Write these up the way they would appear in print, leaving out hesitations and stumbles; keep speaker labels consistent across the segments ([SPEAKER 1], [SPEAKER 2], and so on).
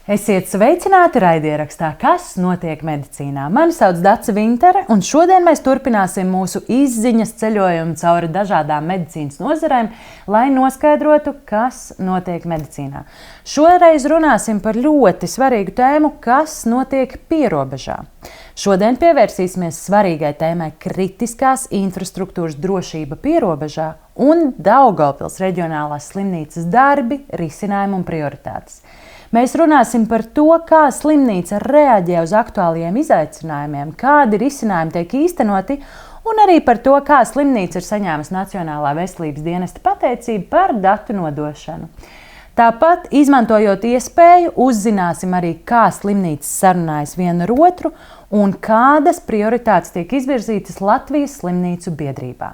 [SPEAKER 1] Esiet sveicināti raidierakstā Kas notiek medicīnā? Mani sauc Dace Vintere, un šodien mēs turpināsim mūsu izziņas ceļojumu cauri dažādām medicīnas nozarēm, lai noskaidrotu, kas notiek medicīnā. Šoreiz runāsim par ļoti svarīgu tēmu, kas notiek pierobežā. Šodien pievērsīsimies svarīgai tēmai kritiskās infrastruktūras drošība pierobežā un Daugavpils reģionālās slimnīcas darbi, risinājumi un prioritātes. Mēs runāsim par to, kā slimnīca reaģē uz aktuāliem izaicinājumiem, kādi risinājumi tiek īstenoti, un arī par to, kā slimnīca ir saņēmusi Nacionālā veselības dienesta pateicību par datu nodošanu. Tāpat, izmantojot iespēju, uzzināsim arī, kā slimnīcas sarunājas viena ar otru un kādas prioritātes tiek izvirzītas Latvijas slimnīcu biedrībā.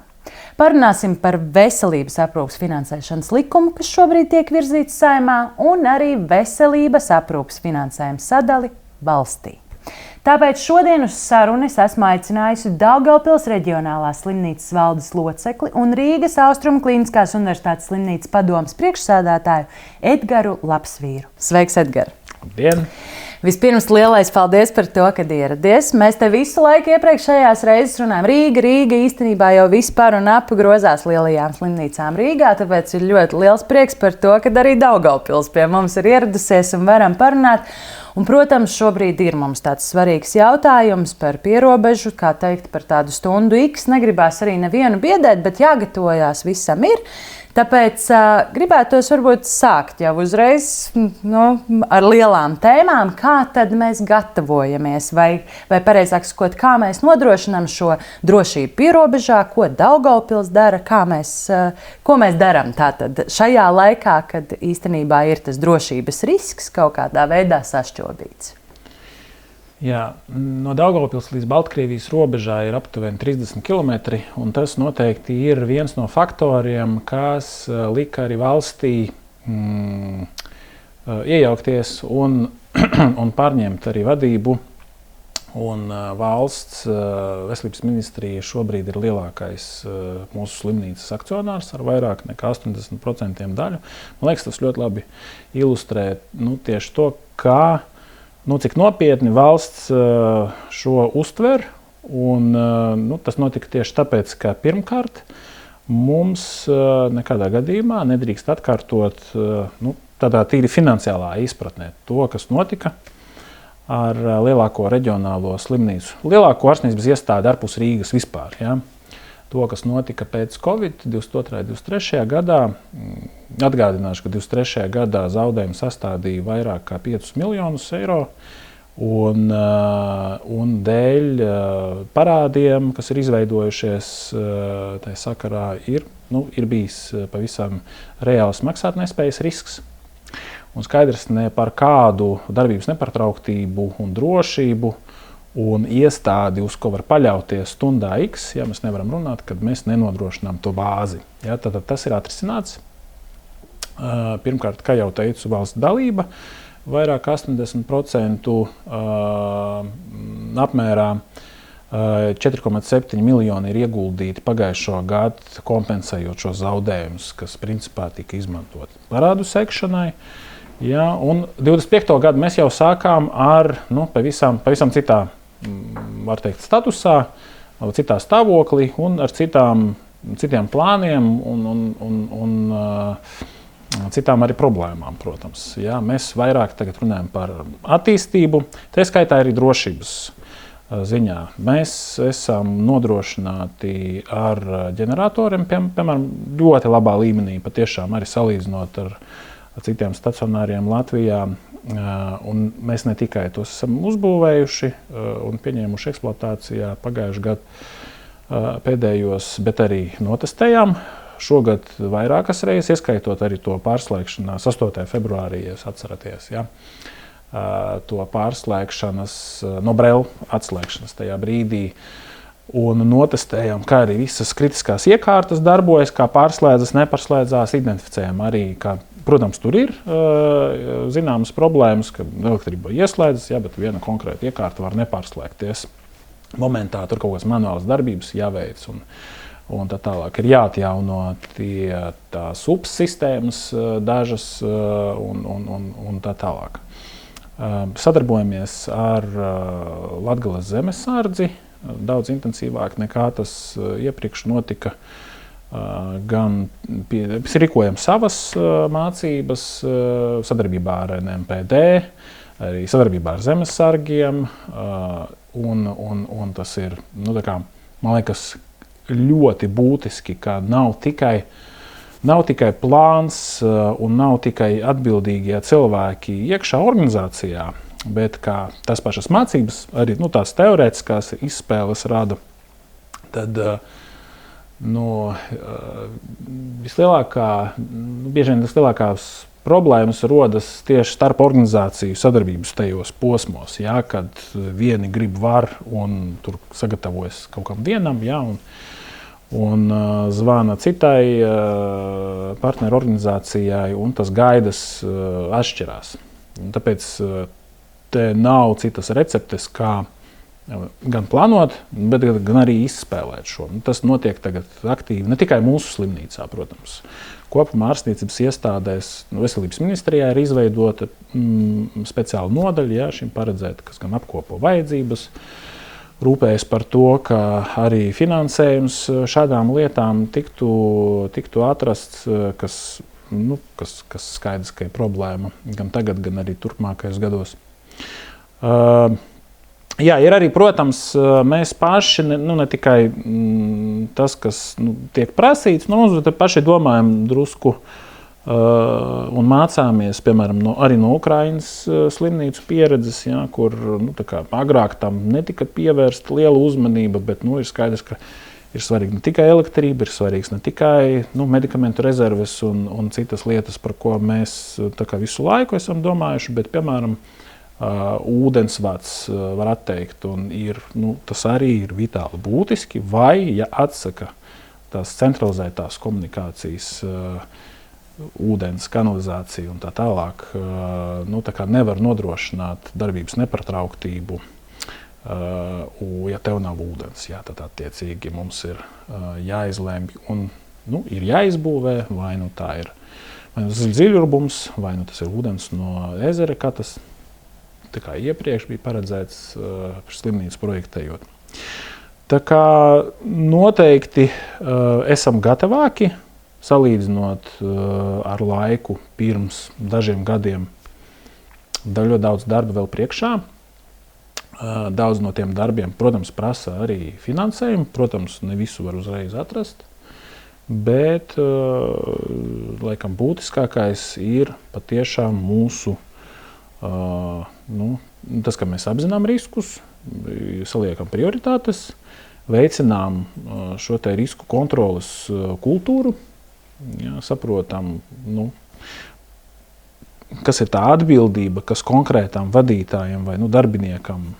[SPEAKER 1] Parunāsim par veselības aprūpes finansēšanas likumu, kas šobrīd tiek virzīts Saeimā, un arī veselības aprūpes finansējuma sadali valstī. Tāpēc šodien uz sarunu es esmu aicinājusi Daugavpils reģionālās slimnīcas valdes locekli un Rīgas Austrumu Kliniskās universitātes slimnīcas padomes priekšsēdētāju Edgaru Lapsvīru. Sveiks, Edgar!
[SPEAKER 2] Labdien!
[SPEAKER 1] Vispirms lielais paldies par to, ka ieradies. Mēs te visu laiku iepriekšējās reizes runājam. Rīga īstenībā jau vispār un ap grozās lielajām slimnīcām Rīgā, tāpēc ir ļoti liels prieks par to, ka arī Daugavpils pie mums ir ieradusies un varam parunāt. Un, protams, šobrīd ir mums tāds svarīgs jautājums par pierobežu, kā teikt, par tādu stundu X. Negribās arī nevienu biedēt, bet jāgatavojās visam ir. Tāpēc gribētos varbūt sākt jau uzreiz ar lielām tēmām, kā tad mēs gatavojamies, vai pareizāk sakot, kā mēs nodrošinām šo drošību pierobežā, ko Daugavpils dara, ko mēs darām tātad šajā laikā, kad īstenībā ir tas drošības risks kaut kādā veidā sašķobīts.
[SPEAKER 2] Jā, no Daugavpils līdz Baltkrievijas robežā ir aptuveni 30 km, un tas noteikti ir viens no faktoriem, kas lika arī valstī iejaukties un pārņemt arī vadību. Un valsts veselības ministrija šobrīd ir lielākais mūsu slimnīcas akcionārs ar vairāk nekā 80% daļu. Man liekas, tas ļoti labi ilustrē tieši to, cik nopietni valsts šo uztver, un tas notika tieši tāpēc, ka pirmkārt mums nekādā gadījumā nedrīkst atkārtot tādā tīri finansiālā izpratnē to, kas notika ar lielāko reģionālo slimnīcu, lielāko ārstniecības iestādi ārpus Rīgas vispār. Ja? To, kas notika pēc Covid 22. un 23. gadā, atgādināšu, ka 23. gadā zaudējumi sastādīja vairāk kā 5 miljonus eiro, un dēļ parādiem, kas ir izveidojušies tajā sakarā, ir bijis pavisam reāls maksātnespējas risks. Un skaidrs ne par kādu darbības nepārtrauktību un drošību un iestādi, uz ko var paļauties stundā X, ja mēs nevaram runāt, kad mēs nenodrošinām to bāzi. Ja, tad tas ir atrisināts. Pirmkārt, kā jau teicu, valsts dalība vairāk 80% apmērā 4,7 miljoni ir ieguldīti pagājušo gadu, kompensējot šos zaudējumus, kas principā tika izmantoti parādu sekšanai. Ja, un 25. gadu mēs jau sākām ar pavisam citā, var teikt, statusā, citā stāvoklī un ar citiem plāniem un citām arī problēmām, protams. Ja, mēs vairāk tagad runājam par attīstību, tā skaitā arī drošības ziņā. Mēs esam nodrošināti ar ģeneratoriem, piemēram, ļoti labā līmenī, patiešām arī salīdzinot ar citiem stacionāriem Latvijā. Un mēs ne tikai tos esam uzbūvējuši un pieņēmuši eksploatācijā pagājušajā gadā pēdējos, bet arī notestējām. Šogad vairākas reizes, ieskaitot arī to pārslēgšanās 8. februārī, ja jūs atceraties, ja? To pārslēgšanas, no Brel atslēgšanas tajā brīdī. Un notestējām, kā arī visas kritiskās iekārtas darbojas, kā pārslēdzas, nepārslēdzās, identificējām arī, ka, protams, tur ir zināmas problēmas, ka elektrība ieslēdzas, ja, bet viena konkrēta iekārta var nepārslēgties. Momentā tur kaut kādas manuālas darbības jāveic un tā tālāk ir jāatjauno tās upes sistēmas dažas un tā tālāk. Sadarbojamies ar Latgales zemesardzi daudz intensīvāk nekā tas iepriekš notika. Gan rīkojam savas mācības sadarbībā ar NMPD, arī sadarbībā ar zemesargiem, un tas ir, man liekas, ļoti būtiski, ka nav tikai plāns un nav tikai atbildīgie cilvēki iekšā organizācijā, bet kā tas pašas mācības, arī tās teorētiskās izspēles rada, tad bieži vien vislielākās problēmas rodas tieši starp organizāciju sadarbības tajos posmos, kad vieni grib var un tur sagatavojas kaut kam vienam, un zvana citai partneru organizācijai, un tas gaidas atšķirās. Un tāpēc te nav citas receptes, kā gan plānot, bet gan arī izspēlēt šo. Tas notiek tagad aktīvi, ne tikai mūsu slimnīcā, protams. Kopumā ārstniecības iestādēs, veselības ministrijā ir izveidota speciāla nodaļa, šim paredzēta, kas gan apkopo vajadzības, rūpējas par to, ka arī finansējums šādām lietām tiktu atrasts, kas skaidrs, ka ir problēma gan tagad, gan arī turpmākajos gados. Jā, ir arī, protams, mēs paši, ne tikai tas, kas tiek prasīts, mēs paši domājam drusku un mācāmies, piemēram, arī no Ukrainas slimnīcu pieredzes, kur agrāk tam netika pievērsta liela uzmanība, bet ir skaidrs, ka ir svarīga ne tikai elektrība, ir svarīgs ne tikai medikamentu rezerves un citas lietas, par ko mēs visu laiku esam domājuši, bet, piemēram, ūdensvads var atteikt, un tas arī ir vitāli būtiski, vai, ja atsaka tās centralizētās komunikācijas, ūdens, kanalizāciju un tā tālāk, nevar nodrošināt darbības nepārtrauktību, ja tev nav ūdens. Tad attiecīgi mums ir jāizlemj un ir jāizbūvē, vai tā ir tas ir dziļurbums, vai tas ir ūdens no ezera, kā tas tā kā iepriekš bija paredzēts slimnīcu projektējot. Tā kā noteikti esam gatavāki, salīdzinot ar laiku pirms dažiem gadiem. Ļoti daudz darba vēl priekšā. Daudz no tiem darbiem, protams, prasa arī finansējumu. Protams, ne visu var uzreiz atrast. Bet, laikam, būtiskākais ir patiešām mūsu tas, ka mēs apzinām riskus, saliekam prioritātes, veicinām šo te risku kontroles kultūru, saprotam, kas ir tā atbildība, kas konkrētām vadītājiem vai darbiniekam,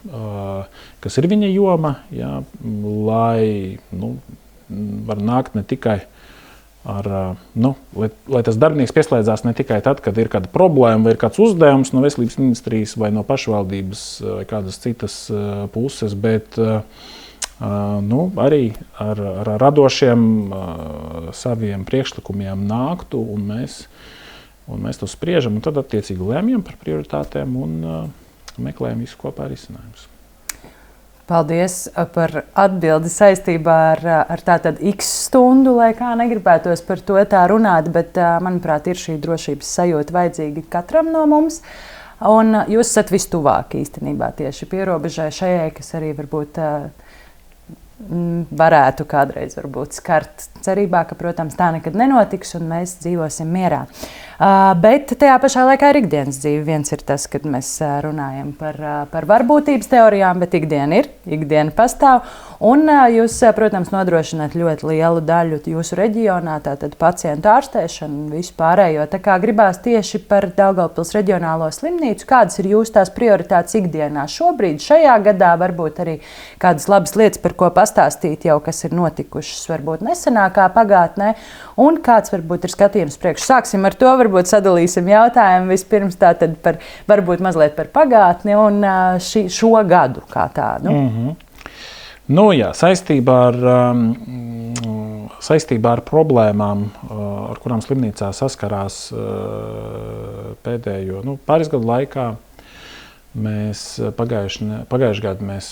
[SPEAKER 2] kas ir viņa joma, lai var nākt ne tikai lai tas darbinieks pieslēdzās ne tikai tad, kad ir kāda problēma vai ir kāds uzdevums no veselības ministrijas vai no pašvaldības vai kādas citas puses, bet arī ar radošiem saviem priekšlikumiem nāktu un mēs to spriežam un tad attiecīgi lēmjam par prioritātēm un meklējam visu kopā risinājumus.
[SPEAKER 1] Paldies par atbildi saistībā ar tātad X stundu, lai kā negribētos par to tā runāt, bet, manuprāt, ir šī drošības sajūta vajadzīga katram no mums. Un jūs esat vistuvāk īstenībā tieši pierobežai šajai, kas arī varbūt varētu kādreiz skart cerībā, ka, protams, tā nekad nenotiks un mēs dzīvosim mierā. Bet tajā pašā laikā ir ikdienas dzīve. Viens ir tas, kad mēs runājam par varbūtības teorijām, bet ikdiena pastāv. Un jūs, protams, nodrošināt ļoti lielu daļu jūsu reģionā, tātad pacientu ārstēšanu un visu pārējo. Tā kā gribās tieši par Daugavpils reģionālo slimnīcu, kādas ir jūsu tās prioritātes ikdienā šobrīd, šajā gadā, varbūt arī kādas labas lietas, par ko pastāstīt jau, kas ir notikušas, varbūt nesenākā pagātnē, un kāds varbūt ir skatījums priekš. Sāksim ar to, varbūt sadalīsim jautājumu vispirms tātad varbūt mazliet par pagātni un šo gadu kā tādu.
[SPEAKER 2] Saistībā ar problēmām, ar kurām slimnīcā saskarās pēdējo pāris gadu laikā, Pagājuši gadu mēs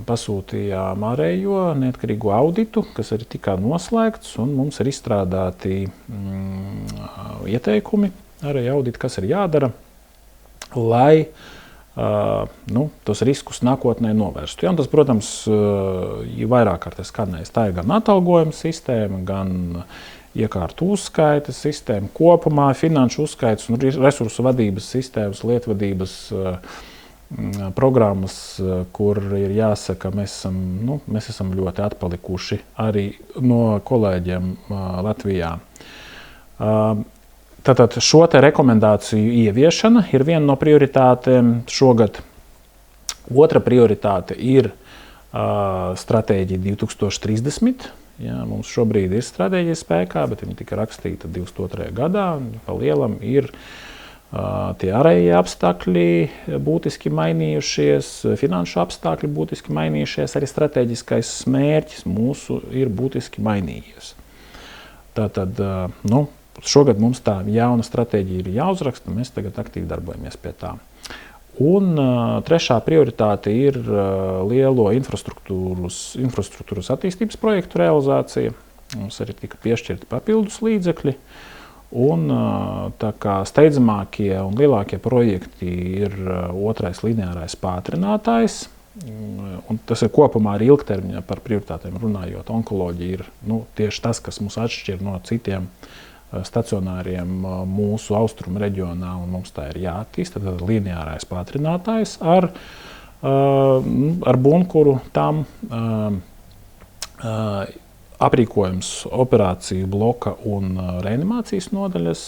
[SPEAKER 2] pasūtījām ārējo neatkarīgo auditu, kas arī tika noslēgts, un mums ir izstrādāti ieteikumi ārējo auditu, kas ir jādara, lai tos riskus nākotnē novērstu. Ja, tas, protams, vairāk kārt skanējis. Tā ir gan atalgojuma sistēma, gan iekārtu uzskaites sistēma kopumā, finanšu uzskaites un resursu vadības sistēmas, lietvadības programmas, kur ir jāsaka, mēs esam ļoti atpalikuši arī no kolēģiem Latvijā. Tātad šo te rekomendāciju ieviešana ir viena no prioritātēm šogad. Otra prioritāte ir stratēģija 2030. Jā, mums šobrīd ir stratēģija spēkā, bet viņa tika rakstīta 2022. gadā. Pa lielam ir tie ārējie apstākļi būtiski mainījušies, finanšu apstākļi būtiski mainījušies, arī stratēģiskais mērķis mūsu ir būtiski mainījies. Tātad, šogad mums tā jauna stratēģija ir jāuzraksta, mēs tagad aktīvi darbojamies pie tā. Un trešā prioritāte ir lielo infrastruktūras attīstības projektu realizācija. Mums arī tika piešķirti papildus līdzekļi. Un tā kā steidzamākie un lielākie projekti ir otrais lineārais pātrinātājs. Un tas ir kopumā arī ilgtermiņā par prioritātēm runājot. Onkoloģija ir tieši tas, kas mūs atšķir no citiem stacionāriem mūsu austrumu reģionā, un mums tā ir jāattīsta. Tad lineārais pātrinātājs ar bunkuru tam aprīkojums operāciju bloka un reanimācijas nodaļas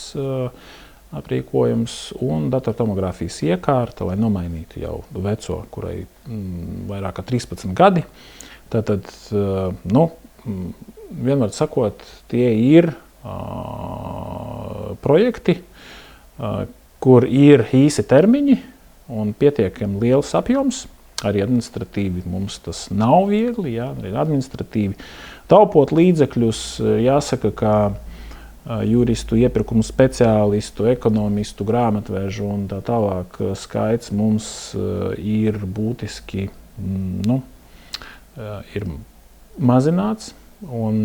[SPEAKER 2] aprīkojums un datortomogrāfijas iekārta, lai nomainītu jau veco, kurai vairāk kā 13 gadi. Tātad, vienmēr sakot, tie ir projekti, kur ir īsi termiņi un pietiekami liels apjoms. Arī administratīvi mums tas nav viegli, arī administratīvi. Taupot līdzekļus, jāsaka, ka juristu, iepirkumu speciālistu, ekonomistu, grāmatvežu un tā tālāk skaits mums ir būtiski ir mazināts. Un,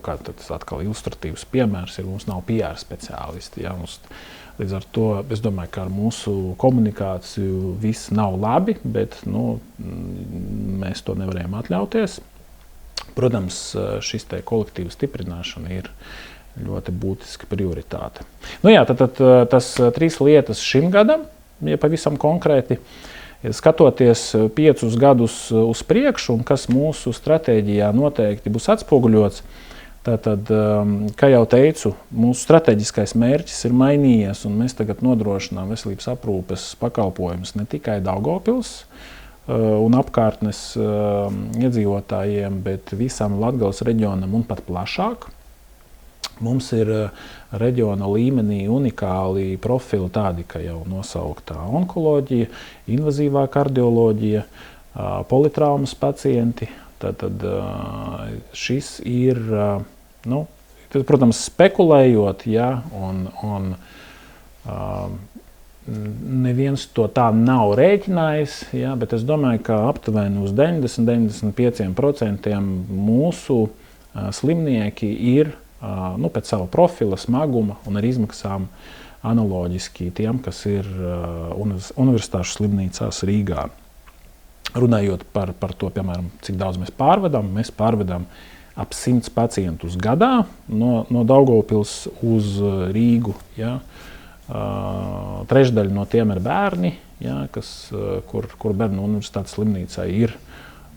[SPEAKER 2] kā tas atkal ilustratīvs piemērs ir, mums nav PR speciālisti. Līdz ar to es domāju, ka ar mūsu komunikāciju viss nav labi, bet mēs to nevarējām atļauties. Protams, šis te kolektīva stiprināšana ir ļoti būtiska prioritāte. Tad tas 3 lietas šim gadam, ja pavisam konkrēti. Skatoties 5 gadus uz priekšu, un kas mūsu stratēģijā noteikti būs atspoguļots, tātad, kā jau teicu, mūsu strateģiskais mērķis ir mainījies, un mēs tagad nodrošinām veselības aprūpes pakalpojumus ne tikai Daugavpils un apkārtnes iedzīvotājiem, bet visam Latgales reģionam un pat plašāk. Mums ir reģiona līmenī unikāli profili tādi, ka jau nosauktā onkoloģija, invazīvā kardioloģija, politraumas pacienti. Tātad šis ir, protams, spekulējot, neviens to tā nav rēķinājis, bet es domāju, ka aptuveni uz 90–95% mūsu slimnieki ir pēc sava profila, smaguma un ar izmaksām analoģiski tiem, kas ir universitāšu slimnīcās Rīgā. Runājot par to, piemēram, cik daudz mēs pārvedam ap 100 pacientus gadā no Daugavpils uz Rīgu. Trešdaļa no tiem ir bērni, kur Bērnu universitātes slimnīcā ir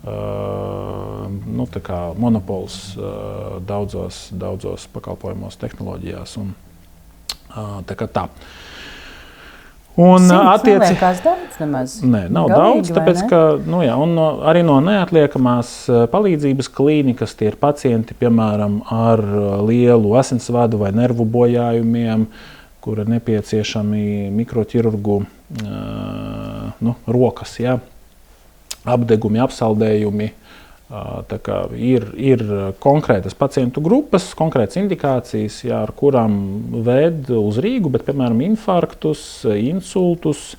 [SPEAKER 2] tā kā monopols daudzos pakalpojumos, tehnoloģijās un tā kā tā. Un
[SPEAKER 1] neliekas daudz nemaz?
[SPEAKER 2] Nē, nav daudz, tāpēc, ka arī no neatliekamās palīdzības klīnikas tie ir pacienti, piemēram, ar lielu asinsvadu vai nervu bojājumiem, kur ir nepieciešami mikroķirurgu rokas, apdegumi, apsaldējumi. Tā kā ir konkrētas pacientu grupas, konkrētas indikācijas, ar kurām ved uz Rīgu, bet, piemēram, infarktus, insultus,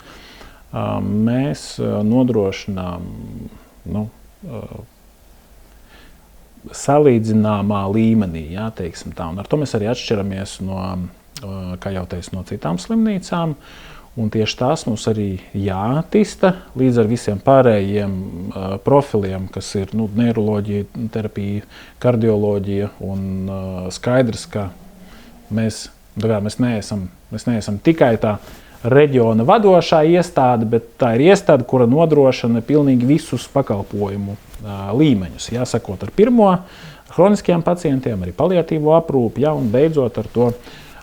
[SPEAKER 2] mēs nodrošinām salīdzināmā līmenī, jā, teiksim tā. Un ar to mēs arī atšķiramies no, kā jau teicu, no citām slimnīcām. Un tieši tās mums arī jāattīsta līdz ar visiem pārējiem profiliem, kas ir neiroloģija, terapija, kardioloģija. Un skaidrs, ka mēs neesam tikai tā reģiona vadošā iestāde, bet tā ir iestāde, kura nodrošina pilnīgi visus pakalpojumu līmeņus. Jāsakot ar pirmo hroniskajiem pacientiem, arī paliatīvo aprūpi, un beidzot ar to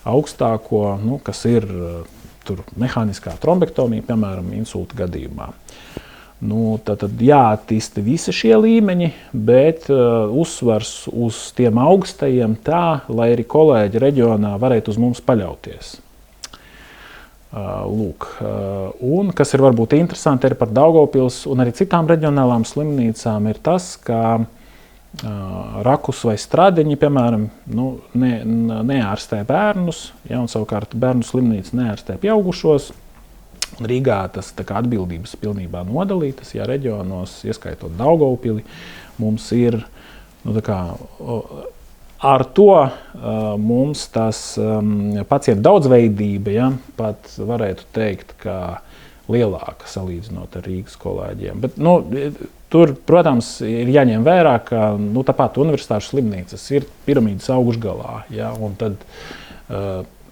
[SPEAKER 2] augstāko, kas ir mehāniskā trombektomija, piemēram, insulta gadījumā. Tad jāattīsta visi šie līmeņi, bet uzsvars uz tiem augstajiem tā, lai arī kolēģi reģionā varētu uz mums paļauties. Un kas ir varbūt interesanti arī par Daugavpils un arī citām reģionālām slimnīcām, ir tas, ka rakus vai stradiņi, piemēram, neārstē bērnus, un savukārt bērnu slimnīca neārstē pieaugušos. Rīgā tas atbildības pilnībā nodalītas, reģionos, ieskaitot Daugavpili, mums ir, ar to mums tas pacientu daudzveidība, pat varētu teikt, ka lielāka salīdzinot ar Rīgas kolēģiem. Bet, tur, protams, ir jāņem vērā, ka tāpat universitāšu slimnīcas ir piramīdas augšgalā, un tad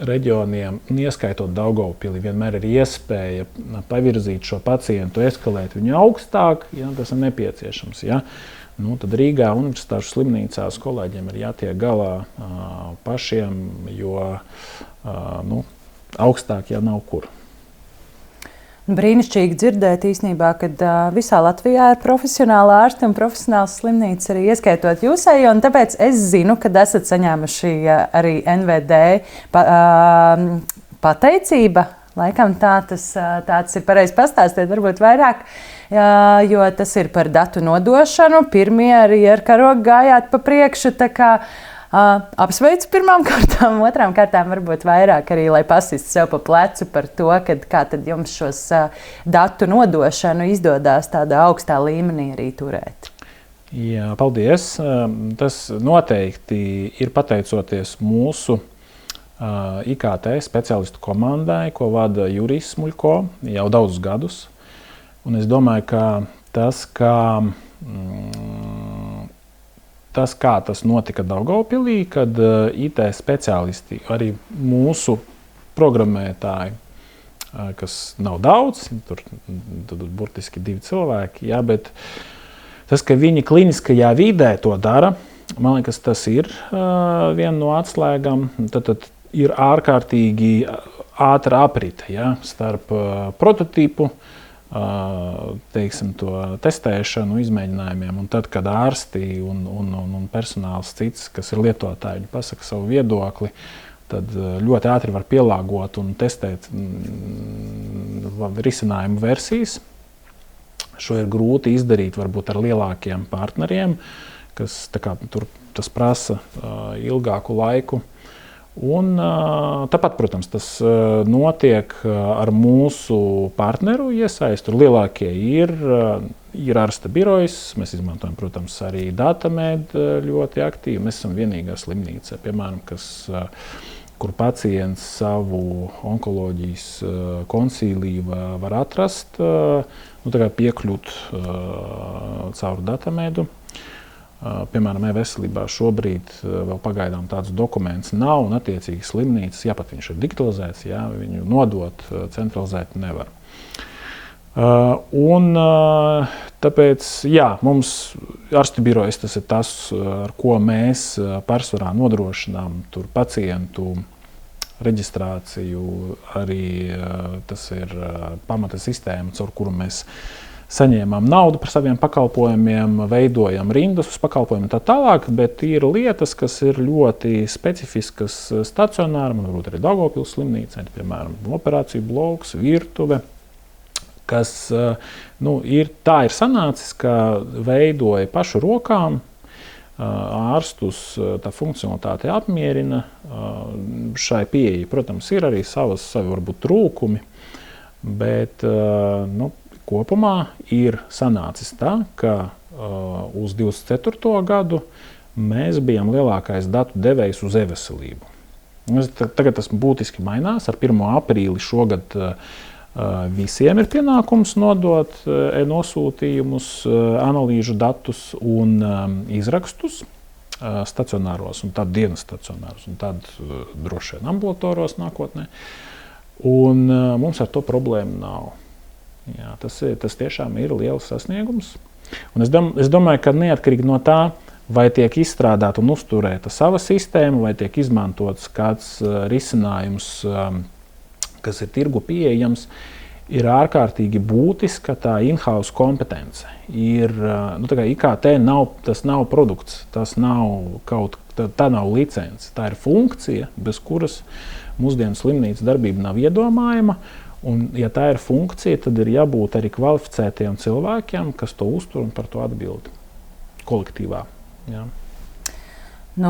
[SPEAKER 2] reģioniem, ieskaitot Daugavpili, vienmēr ir iespēja pavirzīt šo pacientu, eskalēt viņu augstāk, tas ir nepieciešams. Tad Rīgā universitāšu slimnīcās kolēģiem ir jātiek galā pašiem, jo augstāk jau nav kur.
[SPEAKER 1] Brīnišķīgi dzirdēt īstenībā, kad visā Latvijā ir profesionāli ārsti un profesionāls slimnīca arī ieskaitot jūsējo, un tāpēc es zinu, ka esat saņēmuši arī NVD pateicība. Laikam tāds ir pareizi pastāstīt, varbūt vairāk, jo tas ir par datu nodošanu. Pirmie arī ar karogu gājāt pa priekšu, tā kā apsveicu pirmām kārtām, otrām kārtām varbūt vairāk arī, lai pasistu sev pa plecu par to, kā tad jums šos datu nodošanu izdodās tādā augstā līmenī arī turēt.
[SPEAKER 2] Jā, paldies. Tas noteikti ir pateicoties mūsu IKT speciālistu komandai, ko vada Jurijs Smuļko jau daudzus gadus. Un es domāju, ka tas, kā tas notika Daugavpilī, kad IT speciālisti, arī mūsu programmētāji, kas nav daudz, tur burtiski 2 cilvēki, bet tas, ka viņi kliniskajā vidē to dara, man liekas, tas ir viena no atslēgām. Tad ir ārkārtīgi ātra aprite starp prototipu, teiksim, to testēšanu, izmēģinājumiem, un tad, kad ārsti un personāls cits, kas ir lietotāji, pasaka savu viedokli, tad ļoti ātri var pielāgot un testēt risinājumu versijas. Šo ir grūti izdarīt varbūt ar lielākiem partneriem, kas tas prasa ilgāku laiku. Un tāpat, protams, tas notiek ar mūsu partneru iesaistu. Lielākie ir ārsta birojas, mēs izmantojam, protams, arī Datamed ļoti aktīvi. Mēs esam vienīgā slimnīca, piemēram, kur pacients savu onkoloģijas konsīliju var atrast, piekļūt caur Datamedu. Piemēram, e-veselībā šobrīd vēl pagaidām tāds dokuments nav, un attiecīgi slimnīcas, pat viņš ir digitalizēts, viņu nodot centralizēt nevar. Tāpēc, mums ārstu birojas tas ir tas, ar ko mēs pārsvarā nodrošinām tur pacientu reģistrāciju, arī tas ir pamata sistēma, caur kuru mēs saņēmām naudu par saviem pakalpojumiem, veidojam rindas uz pakalpojumiem tā tālāk, bet ir lietas, kas ir ļoti specifiskas stacionāram, un varbūt arī Daugavpils slimnīcai, piemēram, operāciju bloks, virtuve, kas tā ir sanācis, ka veidoja pašu rokām, ārstus tā funkcionalitāte apmierina. Šai pieeja, protams, ir arī savi varbūt trūkumi. Bet kopumā ir sanācis tā, ka uz 24. gadu mēs bijām lielākais datu devējs uz e-veselību. Tagad tas būtiski mainās. Ar 1. aprīli šogad visiem ir pienākums nodot nosūtījumus, analīžu datus un izrakstus stacionāros, un tad dienas stacionāros, un tad droši vien ambulatoros nākotnē. Un mums ar to problēmu nav. Jā, tas tiešām ir liels sasniegums. Un es domāju, ka neatkarīgi no tā, vai tiek izstrādāta un uzturēta sava sistēma, vai tiek izmantots kāds risinājums, kas ir tirgu pieejams, ir ārkārtīgi būtiska tā in-house kompetence. Tā kā IKT tas nav produkts, tas nav tā nav licence, tā ir funkcija, bez kuras mūsdienu slimnīcas darbība nav iedomājama. Un, ja tā ir funkcija, tad ir jābūt arī kvalificētiem cilvēkiem, kas to uztur un par to atbild kolektīvā. Jā.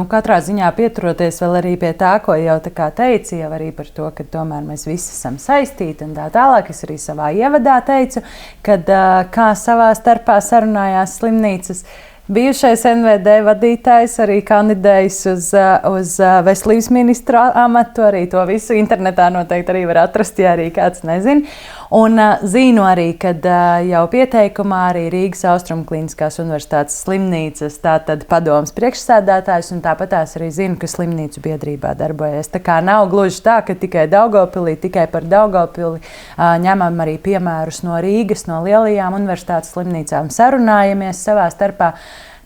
[SPEAKER 1] Katrā ziņā pieturoties vēl arī pie tā, ko jau teici, jau arī par to, ka tomēr mēs visi esam saistīti un tā tālāk. Es arī savā ievadā teicu, kad kā savā starpā sarunājās slimnīcas. Bijušais NVD vadītājs arī kandidējis uz veselības ministra amatu. Arī to visu internetā noteikti arī var atrast, ja arī kāds nezina. Un zinu arī, kad jau pieteikumā arī Rīgas Austrumu Kliniskās universitātes slimnīcas tātad padomas priekšsēdētājs, un tāpatās arī zinu, ka slimnīcu biedrībā darbojas. Tā kā nav gluži tā, ka tikai Daugavpilī, tikai par Daugavpili ņemam arī piemērus no Rīgas, no lielajām universitātes slimnīcām, sarunājamies savā starpā.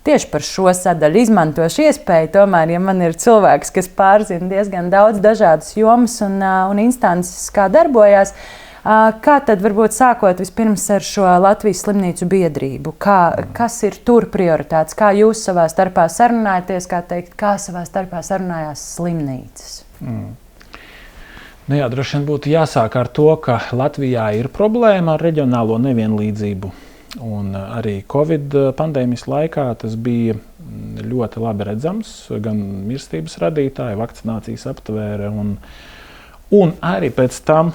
[SPEAKER 1] Tieši par šo sadaļu izmantošu iespēju. Tomēr, ja man ir cilvēks, kas pārzina diezgan daudz dažādas jomas un instances, kā darbojās, kā tad varbūt sākot vispirms ar šo Latvijas slimnīcu biedrību? Kas ir tur prioritātes? Kā jūs savā starpā sarunājaties, kā savā starpā sarunājās slimnīcas?
[SPEAKER 2] Jā, droši vien būtu jāsāk ar to, ka Latvijā ir problēma ar reģionālo nevienlīdzību. Un arī Covid pandēmijas laikā tas bija ļoti labi redzams, gan mirstības radītāji, vakcinācijas aptvēre, un arī pēc tam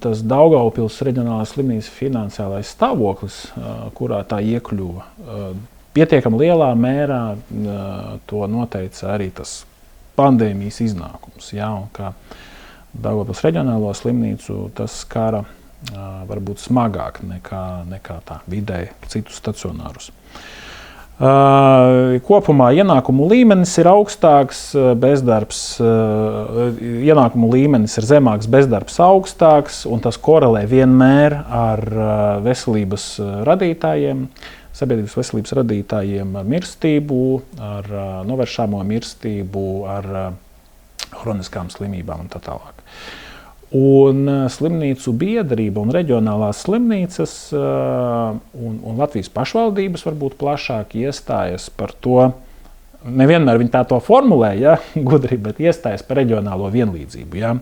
[SPEAKER 2] tas Daugavpils reģionālās slimnīcas finansiālais stāvoklis, kurā tā iekļuva, pietiekami lielā mērā to noteica arī tas pandēmijas iznākums. Jā, un kā Daugavpils reģionālo slimnīcu tas skara varbūt smagāk nekā tā vidēji citus stacionārus. Kopumā ienākumu līmenis ir augstāks, ienākumu līmenis ir zemāks, bezdarbs augstāks, un tas korelē vienmēr ar veselības radītājiem, sabiedrības veselības radītājiem mirstību, ar novēršamo mirstību, ar hroniskām slimībām un tā tālāk. Un slimnīcu biedrība un reģionālās slimnīcas un Latvijas pašvaldības varbūt plašāk iestājas par to, nevienmēr viņi tā to formulē, ja, gudri, bet iestājas par reģionālo vienlīdzību. Ja.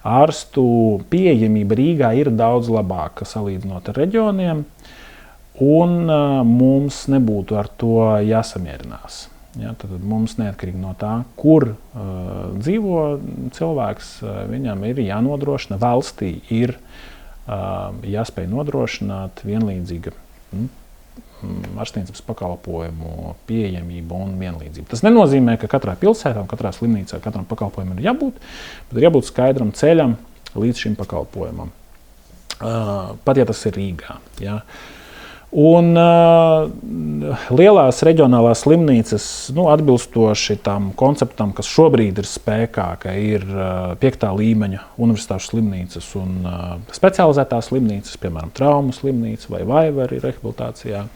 [SPEAKER 2] Ārstu pieejamība Rīgā ir daudz labāka salīdzinot ar reģioniem, un mums nebūtu ar to jāsamierinās. Ja, tad mums neatkarīgi no tā, kur dzīvo cilvēks, viņam ir jānodrošina, valstī ir jāspēj nodrošināt vienlīdzīga ārstniecības pakalpojumu pieejamību un vienlīdzību. Tas nenozīmē, ka katrā pilsētā un katrā slimnīcā katram pakalpojumam ir jābūt, bet ir jābūt skaidram ceļam līdz šim pakalpojumam. Pat ja tas ir Rīgā. Ja. Un lielās reģionālās slimnīcas, atbilstoši tam konceptam, kas šobrīd ir spēkā, ka ir 5. līmeņa universitāšu slimnīcas un specializētās slimnīcas, piemēram, traumu slimnīca vai vaivari rehabilitācijā,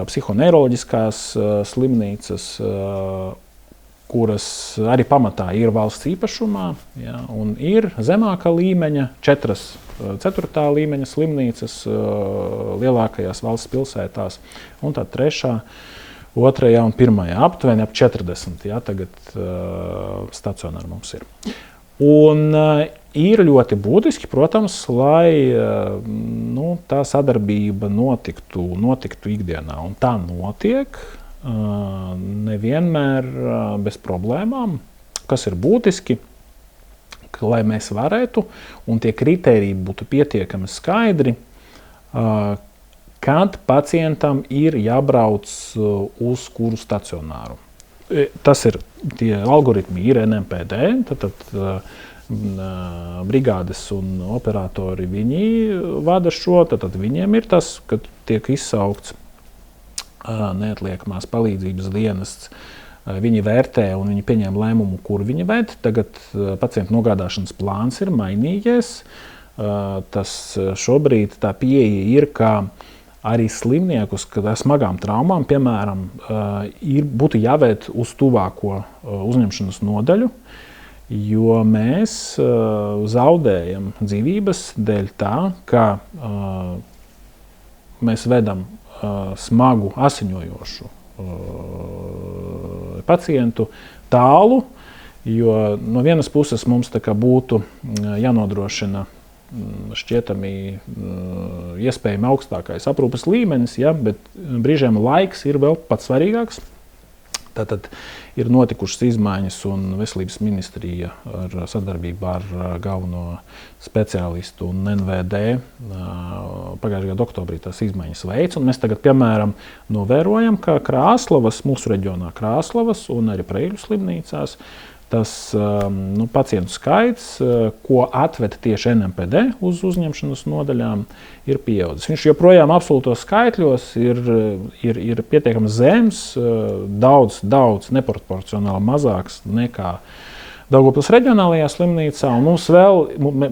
[SPEAKER 2] psihoneiroloģiskās slimnīcas, kuras arī pamatā ir valsts īpašumā, ja, un ir zemākā līmeņa 4. līmeņa slimnīcas lielākajās valsts pilsētās, un tad 3., 2. un 1. aptuveni ap 40, ja, tagad stacionāri mums ir. Un ir ļoti būtiski, protams, lai tā sadarbība notiktu ikdienā, un tā notiek. Nevienmēr bez problēmām, kas ir būtiski, lai mēs varētu, un tie kritēriji būtu pietiekami skaidri, kad pacientam ir jābrauc uz kuru stacionāru. Tas ir, tie algoritmi ir NMPD, tad brigādes un operatori, viņi vada šo, tad viņiem ir tas, kad tiek izsaukts neatliekamās palīdzības dienests. Viņi vērtē un viņi pieņem lēmumu, kur viņi ved. Tagad pacientu nogādāšanas plāns ir mainījies. Tas šobrīd tā pieeja ir, ka arī slimniekus, kad ar smagām traumām, piemēram, būtu jāvērt uz tuvāko uzņemšanas nodaļu, jo mēs zaudējam dzīvības dēļ tā, ka mēs vedam smagu asiņojošu pacientu tālu, jo no vienas puses mums tā kā būtu jānodrošina šķietami iespējami augstākais aprūpes līmenis, ja, bet brīžiem laiks ir vēl pats svarīgāks. Tātad ir notikušas izmaiņas un Veselības ministrija ar sadarbībā ar galveno speciālistu un NVD pagājušajā gada oktobrī tās izmaiņas veic. Un mēs tagad, piemēram, novērojam, ka Krāslavas, mūsu reģionā Krāslavas un arī Preiļu slimnīcās tas pacientu skaits, ko atved tieši NMPD uz uzņemšanas nodaļām, ir pieaudzis. Viņš joprojām absolūtos skaitļos ir pietiekami zems, daudz neproporcionāli mazāks nekā Daugavpils reģionālajā slimnīcā. Un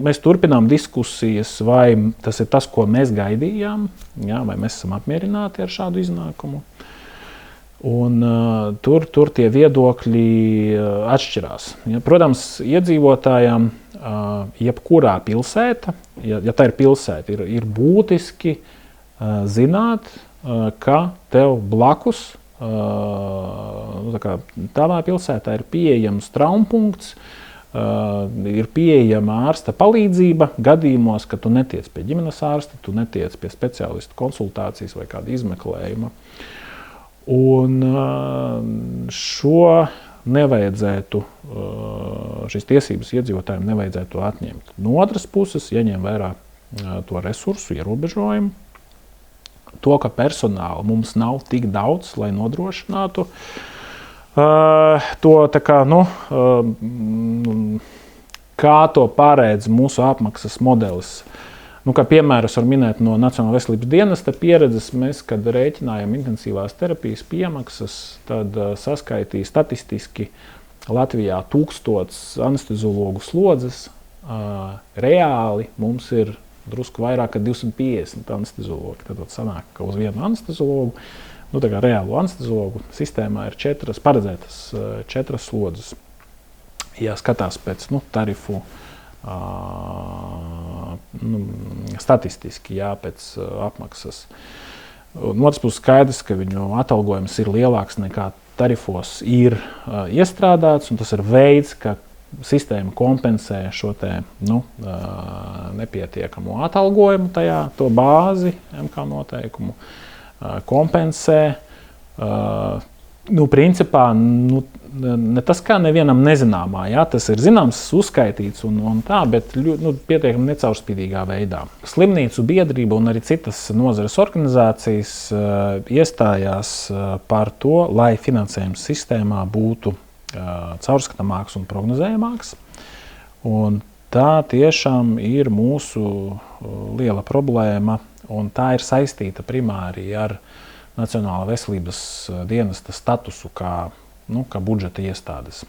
[SPEAKER 2] mēs turpinām diskusijas, vai tas ir tas, ko mēs gaidījām, ja, vai mēs esam apmierināti ar šādu iznākumu. Un tur tie viedokļi atšķirās. Ja, protams, iedzīvotājiem jebkurā pilsēta, ja tā ir pilsēta, ir būtiski zināt, ka tev blakus tādā pilsētā ir pieejams traumpunkts, ir pieejama ārsta palīdzība gadījumos, ka tu netiec pie ģimenes ārsta, tu netiec pie speciālistu konsultācijas vai kāda izmeklējuma. Un šo nevajadzētu, šīs tiesības iedzīvotājiem nevajadzētu atņemt. No otras puses, jāņem vērā to resursu ierobežojumu, to, ka personāla mums nav tik daudz, lai nodrošinātu to, tā kā, kā to paredz mūsu apmaksas modelis. Kā piemērus var minēt no Nacionālā veselības dienesta pieredzes, mēs, kad rēķinājam intensīvās terapijas piemaksas, tad saskaitīja statistiski Latvijā 1000 anesteziologu slodzes. Reāli mums ir drusku vairāk kā 250 anesteziologi. Tad sanāk, ka uz vienu anesteziologu, tā kā reālu anesteziologu sistēmā ir paredzētas 4 slodzes. Ja skatās pēc tarifu, statistiski, jā, pēc apmaksas. No otras puses skaidrs, ka viņu atalgojums ir lielāks nekā tarifos ir iestrādāts, un tas ir veids, ka sistēma kompensē šo te, nepietiekamo atalgojumu tajā, to bāzi, MK noteikumu, kompensē. Principā, ne tas kā nevienam nezināmā, jā, tas ir zināms, uzskaitīts un tā, bet pietiekami necaurspīdīgā veidā. Slimnīcu biedrība un arī citas nozares organizācijas iestājās par to, lai finansējums sistēmā būtu caurskatāmāks un prognozējamāks. Un tā tiešām ir mūsu liela problēma, un tā ir saistīta primāri ar Nacionālā veselības dienesta statusu kā budžeta iestādes.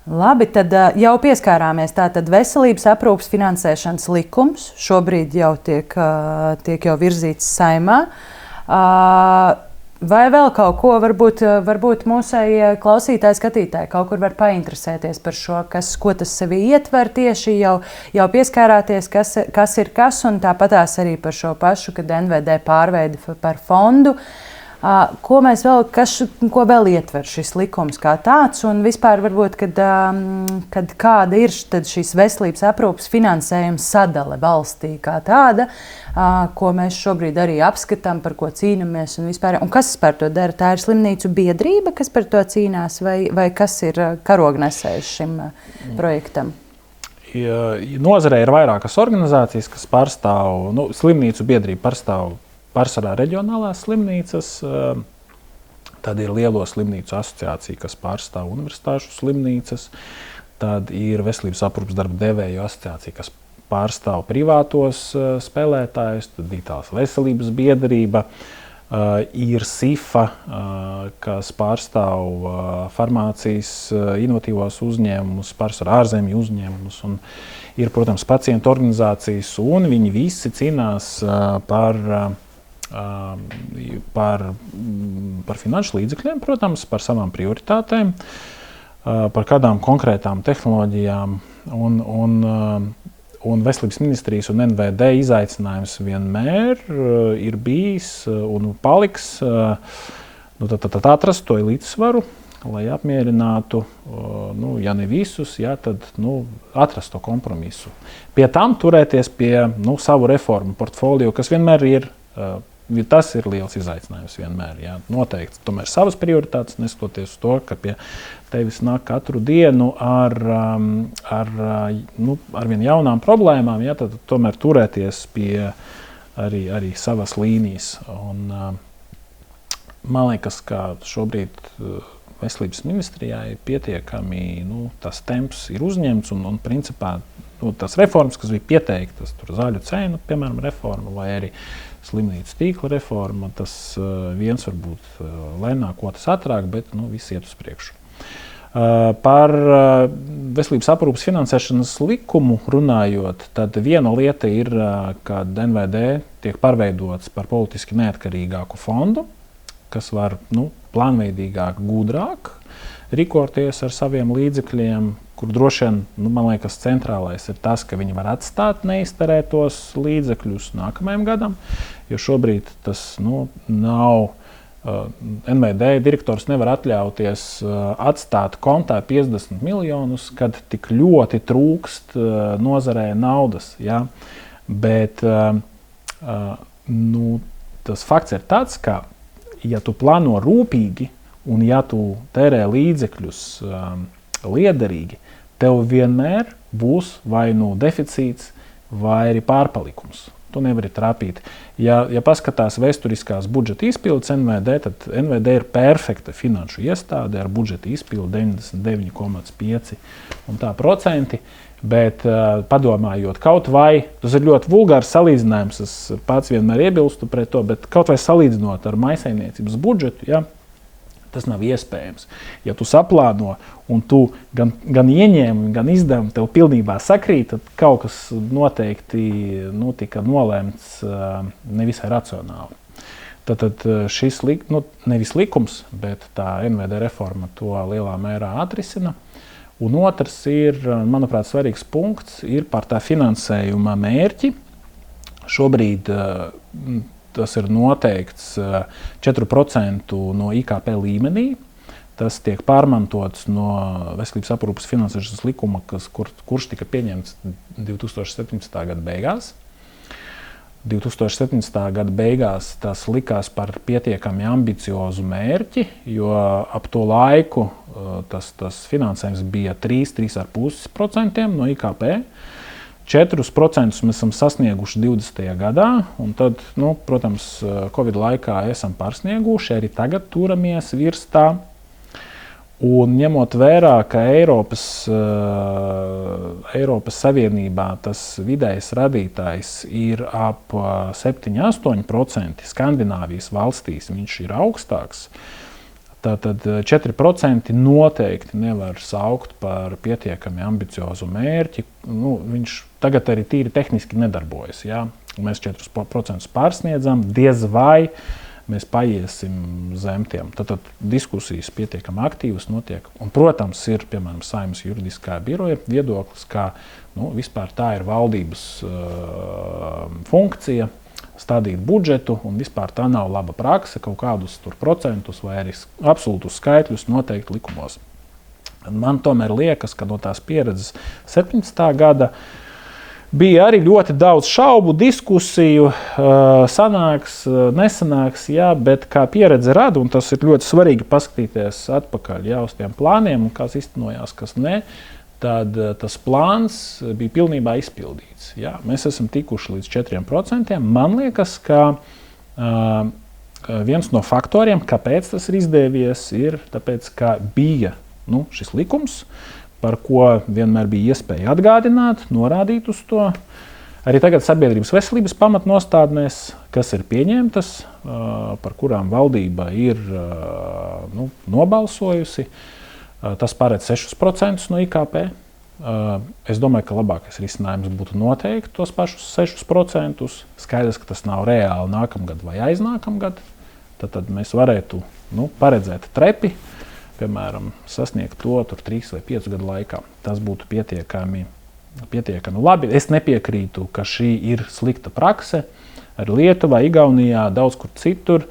[SPEAKER 1] Labi, tad jau pieskārāmies. Tātad veselības aprūpes finansēšanas likums šobrīd jau tiek jau virzīts Saeimā. Vai vēl kaut ko varbūt mūsēji klausītāji, skatītāji kaut kur var painteresēties par šo, ko tas sevi ietver tieši jau pieskārāties, kas ir kas, un tāpatās arī par šo pašu, kad NVD pārveidi par fondu. Ko vēl ietver šis likums kā tāds, un vispār varbūt, kad kāda ir šīs veselības aprūpes finansējuma sadale valstī kā tāda, ko mēs šobrīd arī apskatām, par ko cīnāmies un vispār. Un kas par to dara? Tā ir slimnīcu biedrība, kas par to cīnās, vai kas ir karognesējs šim projektam?
[SPEAKER 2] Nozarē ir vairākas organizācijas, kas pārstāv, slimnīcu biedrība pārstāv pārsvarā reģionālās slimnīcas, tad ir Lielo slimnīcu asociācija, kas pārstāv universitāšu slimnīcas, tad ir Veselības aprūpes darba devēju asociācija, kas pārstāv privātos spēlētājus, tad Digitālās veselības biedrība, ir SIFA, kas pārstāv farmācijas inovatīvos uzņēmumus, pārsvarā ārzemju uzņēmumus, un ir, protams, pacientu organizācijas, un viņi visi cīnās par finanšu līdzekļiem, protams, par savām prioritātēm, par kādām konkrētām tehnoloģijām, un Veselības ministrijas un NVD izaicinājums vienmēr ir bijis un paliks atrast to līdzsvaru, lai apmierinātu, ja ne visus, tad atrast to kompromisu. Pie tam turēties pie savu reformu portfolio, kas vienmēr ir. Tas ir liels izaicinājums vienmēr. Jā. Noteikti tomēr savas prioritātes, neskatoties uz to, ka pie tevis nāk katru dienu ar vien jaunām problēmām, jā, tad tomēr turēties pie arī savas līnijas. Un, man liekas, ka šobrīd Veselības ministrijā ir pietiekami, tas temps ir uzņemts un principā tas reformas, kas bija pieteiktas, tur zaļu cenu, piemēram, reforma vai arī slimnīcu tīkla reforma, tas viens varbūt lēnāk, otrs ātrāk, bet viss iet uz priekšu. Par veselības aprūpes finansēšanas likumu runājot, tad viena lieta ir, kad NVD tiek pārveidots par politiski neatkarīgāku fondu, kas var plānveidīgāk, gudrāk rīkoties ar saviem līdzekļiem, kur droši vien, man liekas, centrālais ir tas, ka viņi var atstāt neizterētos līdzekļus nākamajam gadam, jo šobrīd tas nav. NVD direktors nevar atļauties atstāt kontā 50 miljonus, kad tik ļoti trūkst nozarē naudas. Ja? Bet tas fakts ir tāds, ka ja tu plāno rūpīgi un ja tu tērē līdzekļus liederīgi, tev vienmēr būs vai deficīts, vai arī pārpalikums. Tu nevari trāpīt. Ja paskatās vēsturiskās budžeta izpildes NVD, tad NVD ir perfekta finanšu iestāde ar budžeta izpildu 99,5% un tā procenti, bet padomājot kaut vai, tas ir ļoti vulgārs salīdzinājums, es pats vienmēr iebilstu pret to, bet kaut vai salīdzinot ar maisaimniecības budžetu, ja, tas nav iespējams. Ja tu saplāno un tu gan ieņēmumi, gan izdevumi tev pilnībā sakrīt, tad kaut kas noteikti tika nolēmts nevisai racionāli. Tad šis nevis likums, bet tā NVD reforma to lielā mērā atrisina. Un otrs ir, manuprāt, svarīgs punkts ir par tā finansējuma mērķi. Šobrīd tas ir noteikts 4% no IKP līmenī. Tas tiek pārmantots no Veselības aprūpes finansēšanas likuma, kurš tika pieņemts 2017. gada beigās. 2017. gada beigās tas likās par pietiekami ambiciozu mērķi, jo ap to laiku tas finansējums bija 3,5% no IKP. 4% mēs esam sasnieguši 20. gadā, un tad, protams, Covid laikā esam pārsnieguši, arī tagad turamies virs tā. Un ņemot vērā, ka Eiropas Savienībā tas vidējais radītājs ir ap 7–8%, Skandināvijas valstīs viņš ir augstāks, tātad 4% noteikti nevar saukt par pietiekami ambiciozu mērķi. Viņš tagad arī tīri tehniski nedarbojas. Ja? Mēs 4% pārsniedzam, diez vai mēs paiesim zem tiem. Tad diskusijas pietiekami aktīvas notiek. Un, protams, ir, piemēram, Saeimas juridiskā biroja viedoklis, ka vispār tā ir valdības funkcija stādīt budžetu, un vispār tā nav laba prakse, kaut kādus tur procentus vai arī absolūtus skaitļus noteikti likumos. Man tomēr liekas, ka no tās pieredzes 17. gada bija arī ļoti daudz šaubu, diskusiju, sanāks, nesanāks, jā, bet kā pieredze rada, un tas ir ļoti svarīgi paskatīties atpakaļ jā, uz tiem plāniem, un kas īstenojās, kas ne, tad tas plāns bija pilnībā izpildīts. Jā. Mēs esam tikuši līdz 4%. Man liekas, ka viens no faktoriem, kāpēc tas ir izdevies, ir tāpēc, ka bija šis likums, par ko vienmēr bija iespēja atgādināt, norādīt uz to. Arī tagad sabiedrības veselības pamatnostādnēs, kas ir pieņemtas, par kurām valdība ir nobalsojusi, tas paredz 6% no IKP. Es domāju, ka labākais risinājums būtu noteikti tos pašus 6%. Skaidrs, ka tas nav reāli nākamgad vai aiznākamgad. Tad mēs varētu paredzēt trepi, piemēram, sasniegt to 3 vai 5 gadu laikā. Tas būtu pietiekami labi. Es nepiekrītu, ka šī ir slikta prakse. Arī Lietuvā, Igaunijā, daudz kur citur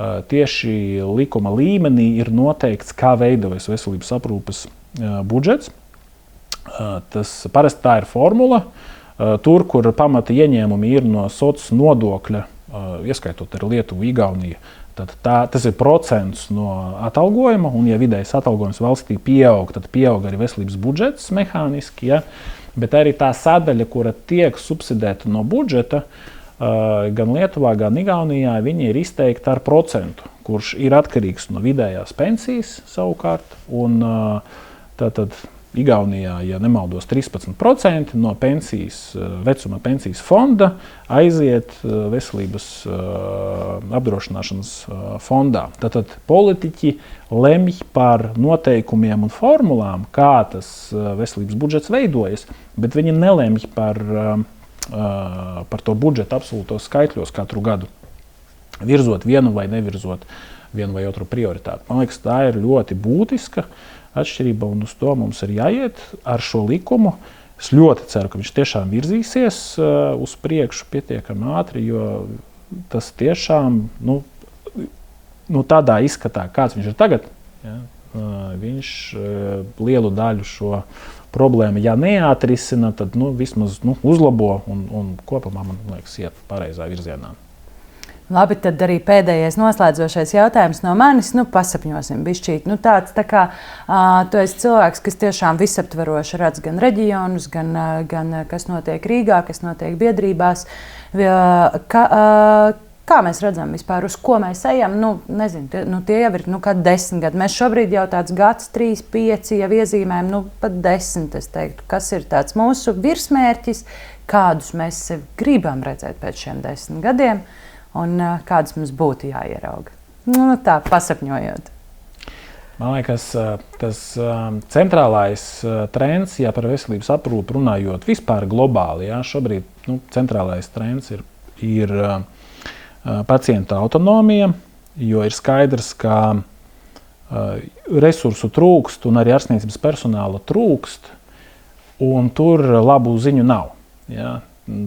[SPEAKER 2] tieši likuma līmenī ir noteikts, kā veidojas veselības aprūpes budžets. Tas parasti tā ir formula. Tur, kur pamata ieņēmumi ir no sociālā nodokļa, ieskaitot arī Lietuvu, Igauniju, tas ir procents no atalgojuma, un ja vidējais atalgojums valstī pieaug, tad pieaug arī veselības budžets mehāniski, ja? Bet arī tā sadaļa, kura tiek subsidēta no budžeta, gan Lietuvā, gan Igaunijā, viņi ir izteikti ar procentu, kurš ir atkarīgs no vidējās pensijas savukārt, un tātad Igaunijā, ja nemaldos, 13% no vecuma pensijas fonda aiziet veselības apdrošināšanas fondā. Tātad politiķi lemj par noteikumiem un formulām, kā tas veselības budžets veidojas, bet viņi nelemj par to budžetu absolūtos skaitļos katru gadu, virzot vienu vai nevirzot vienu vai otru prioritāti. Man liekas, tā ir ļoti būtiska atšķirība, un uz to mums ir jāiet ar šo likumu. Es ļoti ceru, ka viņš tiešām virzīsies uz priekšu pietiekami ātri, jo tas tiešām tādā izskatā, kāds viņš ir tagad, ja, viņš lielu daļu šo problēmu, ja neatrisina, tad vismaz uzlabo un kopumā, man liekas, iet pareizā virzienā.
[SPEAKER 1] Labi, tad arī pēdējais noslēdzošais jautājums no manis. Pasapņosim bišķīt. Tāds tā kā tu esi cilvēks, kas tiešām visaptveroši redz gan reģionus, gan kas notiek Rīgā, kas notiek biedrībās. Kā mēs redzam vispār, uz ko mēs ejam? Nezinu, tie jau ir kādi 10 gadi. Mēs šobrīd jau tāds gads, 3, 5 jau iezīmējam, pat 10, es teiktu. Kas ir tāds mūsu virsmērķis, kādus mēs gribam redzēt pēc šiem 10 gadiem? Un kādas mums būtu jāierauga. Tā, pasapņojot.
[SPEAKER 2] Man liekas, tas centrālais trends, ja par veselības aprūpi runājot vispār globāli, ja, šobrīd centrālais trends ir pacienta autonomija, jo ir skaidrs, ka resursu trūkst un arī ārstniecības personāla trūkst, un tur labu ziņu nav. Ja.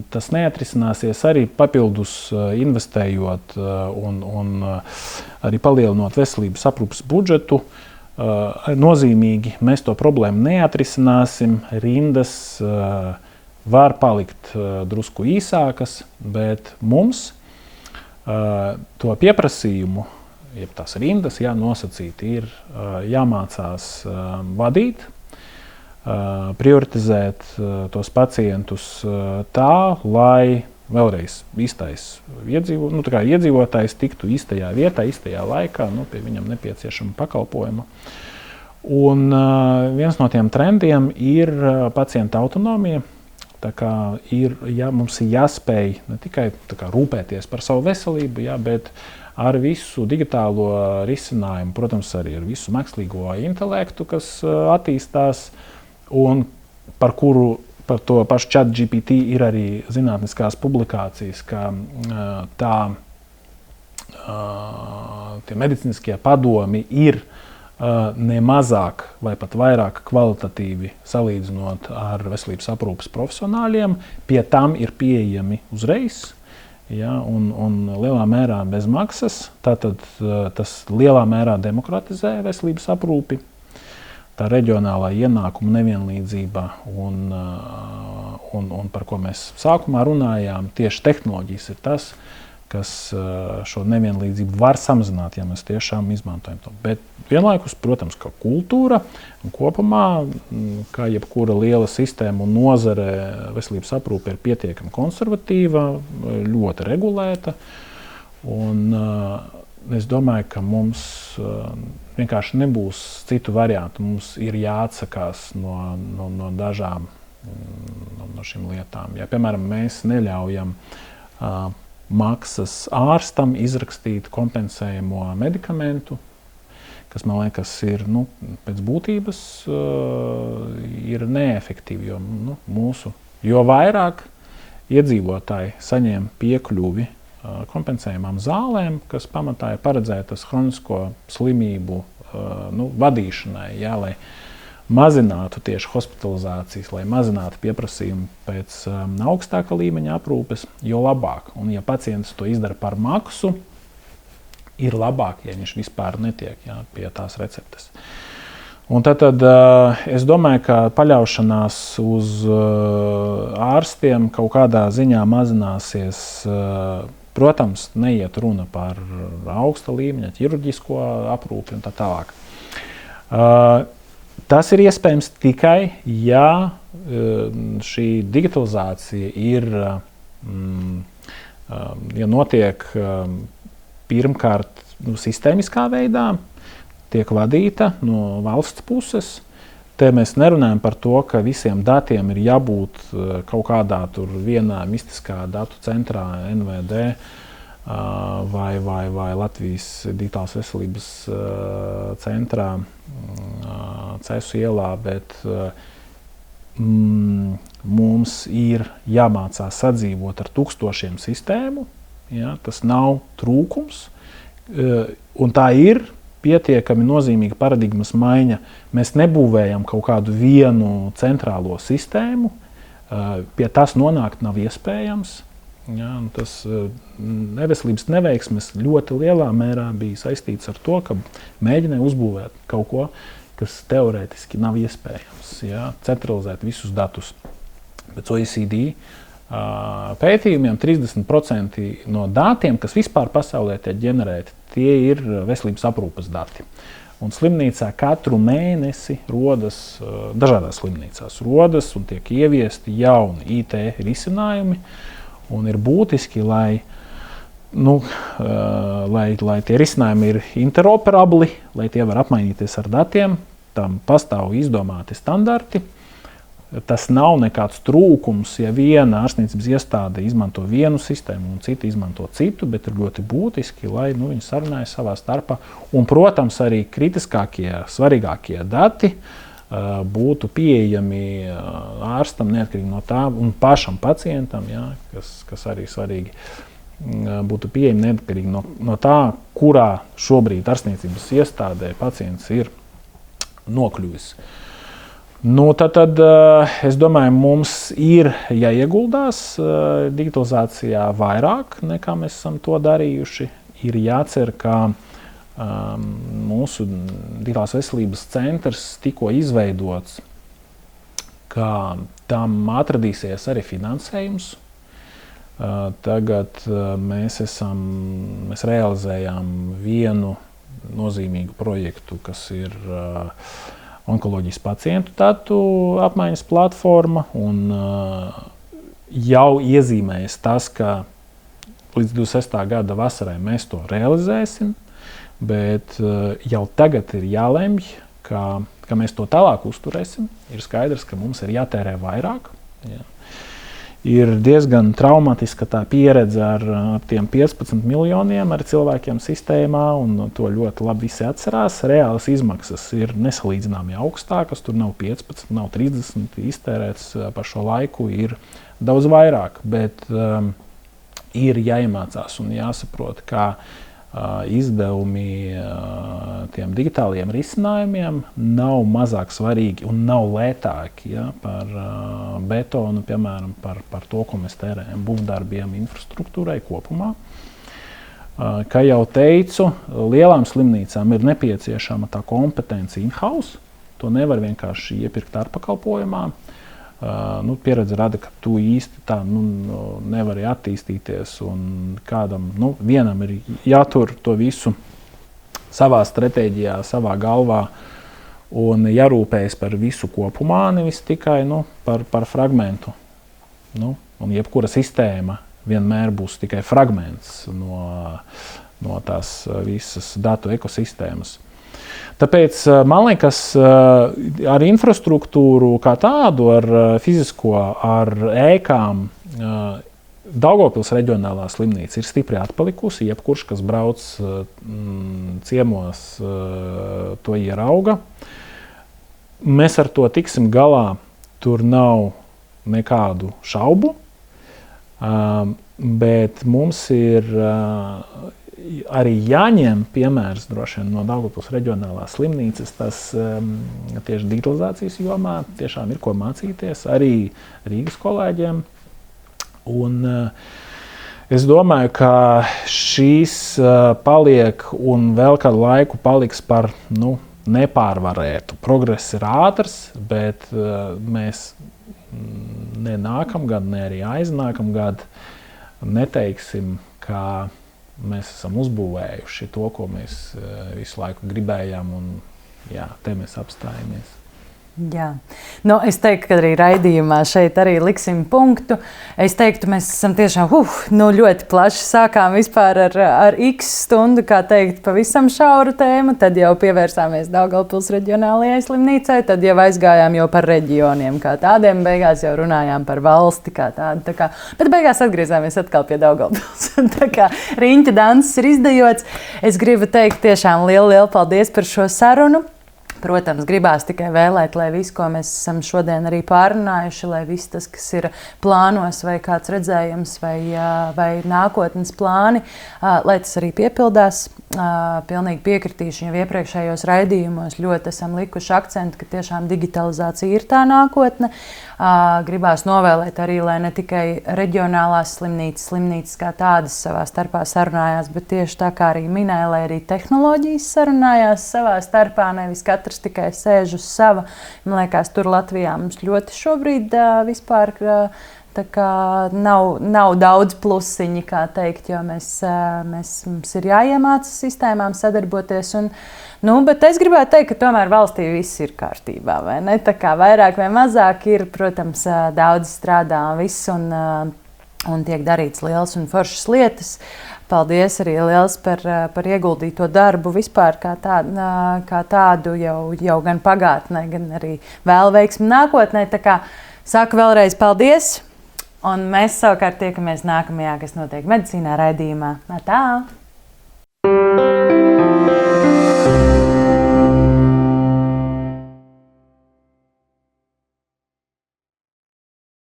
[SPEAKER 2] Tas neatrisināsies arī papildus investējot un arī palielinot veselības aprūpes budžetu. Nozīmīgi mēs to problēmu neatrisināsim. Rindas var palikt drusku īsākas, bet mums to pieprasījumu, jeb tās rindas nosacīt, ir jāmācās vadīt, prioritizēt tos pacientus tā, lai vēlreiz īstais iedzīvotājs tiktu īstajā vietā, īstajā laikā, pie viņam nepieciešama pakalpojuma. Un viens no tiem trendiem ir pacienta autonomija. Tā kā mums ir jāspēj ne tikai rūpēties par savu veselību, bet ar visu digitālo risinājumu, protams, arī ar visu mākslīgo intelektu, kas attīstās, un par to pašu ChatGPT ir arī zinātniskās publikācijas, ka tie medicīniskie padomi ir ne mazāk vai pat vairāk kvalitatīvi salīdzinot ar veselības aprūpes profesionāļiem. Pie tam ir pieejami uzreiz, Ja, un lielā mērā bez maksas. Tātad tas lielā mērā demokratizē veselības aprūpi. Tā reģionālā ienākuma nevienlīdzība un par ko mēs sākumā runājām, tieši tehnoloģijas ir tas, kas šo nevienlīdzību var samazināt, ja mēs tiešām izmantojam to. Bet vienlaikus, protams, ka kultūra un kopumā, kā jebkura liela sistēma un nozare, veselības aprūpe ir pietiekami konservatīva, ļoti regulēta. Un es domāju, ka mums vienkārši nebūs citu variantu. Mums ir jāatsakās no dažām no šīm lietām. Ja, piemēram, mēs neļaujam maksas ārstam izrakstīt kompensējamo medikamentu, kas, man liekas, ir pēc būtības ir neefektīvi, jo vairāk iedzīvotāji saņem piekļuvi kompensējumām zālēm, kas pamatā ir paredzētas hronisko slimību vadīšanai, ja, lai mazinātu tieši hospitalizācijas, lai mazinātu pieprasījumu pēc augstāka līmeņa aprūpes, jo labāk. Un ja pacients to izdara par maksu, ir labāk, ja viņš vispār netiek pie tās receptes. Un tad es domāju, ka paļaušanās uz ārstiem kaut kādā ziņā mazināsies. Protams, neiet runa par augsta līmeņa ķirurģisko aprūpi un tā tālāk. Tas ir iespējams tikai, ja šī digitalizācija ir, ja notiek pirmkārt sistēmiskā veidā, tiek vadīta no valsts puses. Te mēs nerunājam par to, ka visiem datiem ir jābūt kaut kādā vienā mistiskā datu centrā, NVD vai Latvijas digitālās veselības centrā, Cesu ielā, bet mums ir jāmācās sadzīvot ar tūkstošiem sistēmu. Ja, tas nav trūkums, un tā ir pietiekami nozīmīga paradigmas maiņa. Mēs nebūvējam kaut kādu vienu centrālo sistēmu, pie tās nonākt nav iespējams. Ja, tas veselības neveiksmes ļoti lielā mērā bija saistīts ar to, ka mēģināja uzbūvēt kaut ko, kas teorētiski nav iespējams, ja, centralizēt visus datus. Pēc OECD pētījumiem 30% no datiem, kas vispār pasaulē tiek ģenerēti, tie ir veselības aprūpes dati. Un slimnīcā katru mēnesi rodas, dažādās slimnīcās rodas un tiek ieviesti jauni IT risinājumi. Un ir būtiski, lai tie risinājumi ir interoperabli, lai tie var apmainīties ar datiem, tam pastāv izdomāti standarti. Tas nav nekāds trūkums, ja viena ārstniecības iestāde izmanto vienu sistēmu un cita izmanto citu, bet ir ļoti būtiski, lai viņi sarunājas savā starpā. Un, protams, arī kritiskākie, svarīgākie dati būtu pieejami ārstam neatkarīgi no tā un pašam pacientam, ja, kas arī svarīgi, būtu pieejami neatkarīgi no tā, kurā šobrīd ārstniecības iestādē pacients ir nokļuvis. Tad es domāju, mums ir jāieguldās digitalizācijā vairāk nekā mēs esam to darījuši. Ir jācer, ka mūsu digitālās veselības centrs tikko izveidots, ka tam atradīsies arī finansējums. Tagad mēs realizējām vienu nozīmīgu projektu, kas ir onkoloģijas pacientu datu apmaiņas platforma, un jau iezīmējas tas, ka līdz 26. gada vasarai mēs to realizēsim, bet jau tagad ir jālemj, ka mēs to tālāk uzturēsim. Ir skaidrs, ka mums ir jātērē vairāk. Ja. Ir diezgan traumatiska tā pieredze ar tiem 15 miljoniem ar cilvēkiem sistēmā, un to ļoti labi visi atcerās. Reālas izmaksas ir nesalīdzināmi augstākas, tur nav 15, nav 30 iztērēts par šo laiku, ir daudz vairāk, bet ir jāiemācās un jāsaprot, kā izdevumi tiem digitāliem risinājumiem nav mazāk svarīgi un nav lētāki par betonu, piemēram, par to, ko mēs tērējam būvdarbiem, infrastruktūrai kopumā. Kā jau teicu, lielām slimnīcām ir nepieciešama tā kompetence in-house. To nevar vienkārši iepirkt ārpakalpojumā. Pieredze rada, ka tu īsti tā nevari attīstīties un kādam, vienam ir jātur to visu savā stratēģijā, savā galvā un jārūpējas par visu kopumā, nevis tikai par fragmentu. Un jebkura sistēma vienmēr būs tikai fragments no tās visas datu ekosistēmas. Tāpēc man liekas, ar infrastruktūru kā tādu, ar fizisko, ar ēkām, Daugavpils reģionālā slimnīca ir stipri atpalikusi. Jebkurš, kas brauc ciemos, to ierauga. Mēs ar to tiksim galā, tur nav nekādu šaubu, bet mums ir arī jāņem piemērs droši vien no Daugavpils reģionālās slimnīcas, tas tieši digitalizācijas jomā tiešām ir ko mācīties arī Rīgas kolēģiem. Un es domāju, ka šīs paliek un vēl kādu laiku paliks par nepārvarētu. Progress ir ātrs, bet mēs ne nākamgad, ne arī aiznākamgad neteiksim, ka mēs esam uzbūvējuši to, ko mēs visu laiku gribējām, un te mēs apstājamies.
[SPEAKER 1] Jā. Es teiktu, ka arī raidījumā šeit arī liksim punktu. Es teiktu, mēs esam tiešām ļoti plaši sākām vispār ar x stundu, kā teikt, pavisam šauru tēmu, tad jau pievērsāmies Daugavpils reģionālajai slimnīcai, tad jau aizgājām jau par reģioniem kā tādiem, beigās jau runājām par valsti kā tādu. Bet beigās atgriezāmies atkal pie Daugavpils. Tā kā riņķa danses ir izdejots. Es gribu teikt tiešām lielu paldies par šo sarunu. Protams, gribās tikai vēlēt, lai viss, ko mēs esam šodien arī pārunājuši, lai viss tas, kas ir plānos vai kāds redzējums vai nākotnes plāni, lai tas arī piepildās. Pilnīgi piekritīšu, jau iepriekšējos raidījumos ļoti esam likuši akcentu, ka tiešām digitalizācija ir tā nākotne. Gribās novēlēt arī, lai ne tikai reģionālās slimnīcas kā tādas savā starpā sarunājās, bet tieši tā kā arī minēja, lai arī tehnoloģijas sarunājās savā starpā, nevis katrs tikai sēž uz sava. Man liekas, tur Latvijā mums ļoti šobrīd vispār nav daudz plusiņi, kā teikt, jo mums ir jāiemācas sistēmām sadarboties. Bet es gribētu teikt, ka tomēr valstī viss ir kārtībā, vai ne? Tā kā vairāk vai mazāk ir, protams, daudz strādā un tiek darīts liels un foršas lietas. Paldies arī liels par ieguldīto darbu vispār kā tādu jau gan pagātnē, gan arī vēl veiksmi nākotnē. Tā kā saku vēlreiz paldies, un mēs savukārt tiekamies nākamajā, kas notiek medicīnā raidījumā. Tā!